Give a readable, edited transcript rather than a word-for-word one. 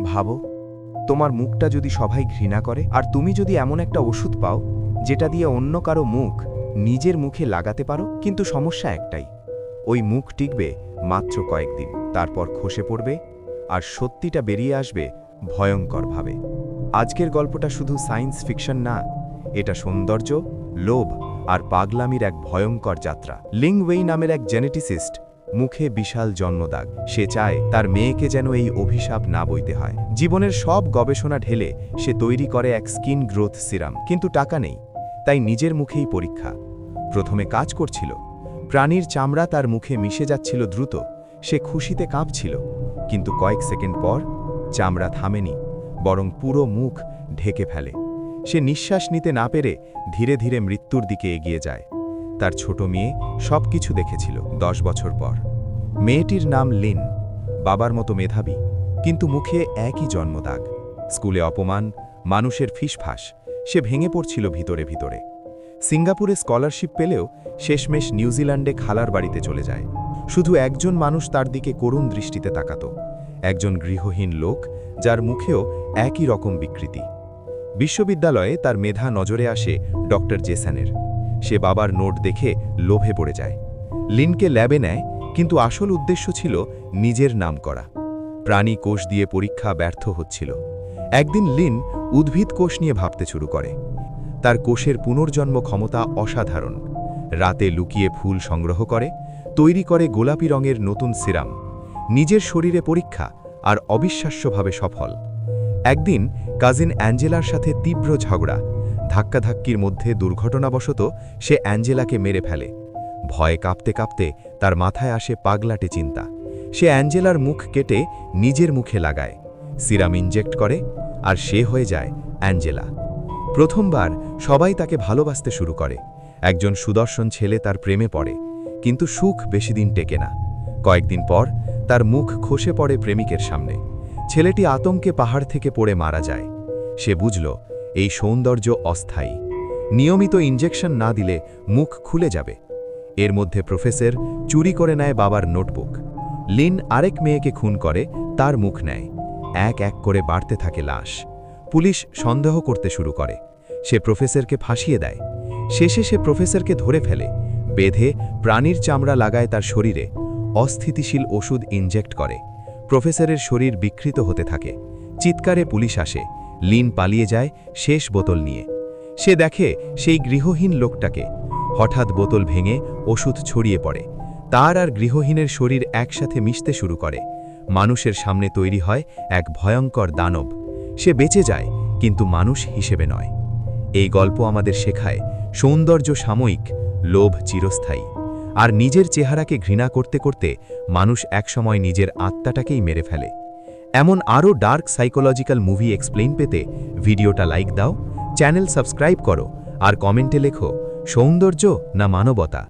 ভাবো, তোমার মুখটা যদি সবাই ঘৃণা করে, আর তুমি যদি এমন একটা ওষুধ পাও যেটা দিয়ে অন্য কারো মুখ নিজের মুখে লাগাতে পারো। কিন্তু সমস্যা একটাই, ওই মুখ টিকবে মাত্র কয়েকদিন, তারপর খসে পড়বে, আর সত্যিটা বেরিয়ে আসবে ভয়ঙ্করভাবে। আজকের গল্পটা শুধু সায়েন্স ফিকশন না, এটা সৌন্দর্য, লোভ আর পাগলামির এক ভয়ঙ্কর যাত্রা। লিং ওয়েই নামের এক জেনেটিসিস্ট, মুখে বিশাল জন্মদাগ। সে চায় তার মেয়েকে যেন এই অভিশাপ না বইতে হয়। জীবনের সব গবেষণা ঢেলে সে তৈরি করে এক স্কিন গ্রোথ সিরাম, কিন্তু টাকা নেই, তাই নিজের মুখেই পরীক্ষা। প্রথমে কাজ করছিল, প্রাণীর চামড়া তার মুখে মিশে যাচ্ছিল দ্রুত, সে খুশিতে কাঁপছিল। কিন্তু কয়েক সেকেন্ড পর চামড়া থামেনি, বরং পুরো মুখ ঢেকে ফেলে। সে নিঃশ্বাস নিতে না পেরে ধীরে ধীরে মৃত্যুর দিকে এগিয়ে যায়। তার ছোট মেয়ে সব কিছু দেখেছিল। 10 বছর পর মেয়েটির নাম লিন, বাবার মতো মেধাবী, কিন্তু মুখে একই জন্মদাগ। স্কুলে অপমান, মানুষের ফিসফাস, সে ভেঙে পড়ছিল ভিতরে ভিতরে। সিঙ্গাপুরে স্কলারশিপ পেলেও শেষমেশ নিউজিল্যান্ডে খালার বাড়িতে চলে যায়। শুধু একজন মানুষ তার দিকে করুণ দৃষ্টিতে তাকাত, একজন গৃহহীন লোক যার মুখেও একই রকম বিকৃতি। বিশ্ববিদ্যালয়ে তার মেধা নজরে আসে ডক্টর জেসনের। সে বাবার নোট দেখে লোভে পড়ে যায়। লিনকে ল্যাবে নেয়, কিন্তু আসল উদ্দেশ্য ছিল নিজের নাম করা। প্রাণী কোষ দিয়ে পরীক্ষা ব্যর্থ হচ্ছিল। একদিন লিন উদ্ভিদ কোষ নিয়ে ভাবতে শুরু করে। তার কোষের পুনর্জন্ম ক্ষমতা অসাধারণ। রাতে লুকিয়ে ফুল সংগ্রহ করে, তৈরি করে গোলাপি রঙের নতুন সিরাম। নিজের শরীরে পরীক্ষা, আর অবিশ্বাস্যভাবে সফল। একদিন কাজিন অ্যাঞ্জেলার সাথে তীব্র ঝগড়া। ধাক্কাধাক্কির মধ্যে দুর্ঘটনাবশত সে অ্যাঞ্জেলাকে মেরে ফেলে। ভয়ে কাঁপতে কাঁপতে তার মাথায় আসে পাগলাটে চিন্তা। সে অ্যাঞ্জেলার মুখ কেটে নিজের মুখে লাগায়, সিরাম ইনজেক্ট করে, আর সে হয়ে যায় অ্যাঞ্জেলা। প্রথমবার সবাই তাকে ভালোবাসতে শুরু করে। একজন সুদর্শন ছেলে তার প্রেমে পড়ে, কিন্তু সুখ বেশিদিন টেকে না। কয়েকদিন পর তার মুখ খসে পড়ে প্রেমিকের সামনে। ছেলেটি আতঙ্কে পাহাড় থেকে পড়ে মারা যায়। সে বুঝল এই সৌন্দর্য অস্থায়ী। নিয়মিত ইনজেকশন না দিলে মুখ খুলে যাবে। এর মধ্যে প্রফেসর চুরি করে নেয় বাবার নোটবুক। লিন আরেক মেয়েকে খুন করে, তার মুখ নেয়। এক এক করে বাড়তে থাকে লাশ। পুলিশ সন্দেহ করতে শুরু করে। সে প্রফেসরকে ফাঁসিয়ে দেয়। শেষে সে প্রফেসরকে ধরে ফেলে, বেঁধে প্রাণীর চামড়া লাগায় তার শরীরে। অস্থিতিশীল ওষুধ ইনজেক্ট করে। প্রফেসরের শরীর বিকৃত হতে থাকে। চিৎকারে পুলিশ আসে। লিন পালিয়ে যায় শেষ বোতল নিয়ে। সে দেখে সেই গৃহহীন লোকটাকে। হঠাৎ বোতল ভেঙে ওষুধ ছড়িয়ে পড়ে। তার আর গৃহহীনের শরীর একসাথে মিশতে শুরু করে। মানুষের সামনে তৈরি হয় এক ভয়ঙ্কর দানব। সে বেঁচে যায়, কিন্তু মানুষ হিসেবে নয়। এই গল্প আমাদের শেখায়, সৌন্দর্য সাময়িক, লোভ চিরস্থায়ী। আর নিজের চেহারাকে ঘৃণা করতে করতে মানুষ একসময় নিজের আত্মাটাকেই মেরে ফেলে। এমন আরও ডার্ক সাইকোলজিক্যাল মুভি এক্সপ্লেইন পেতে ভিডিওটা লাইক দাও, চ্যানেল সাবস্ক্রাইব করো, আর কমেন্টে লেখো সৌন্দর্য না মানবতা।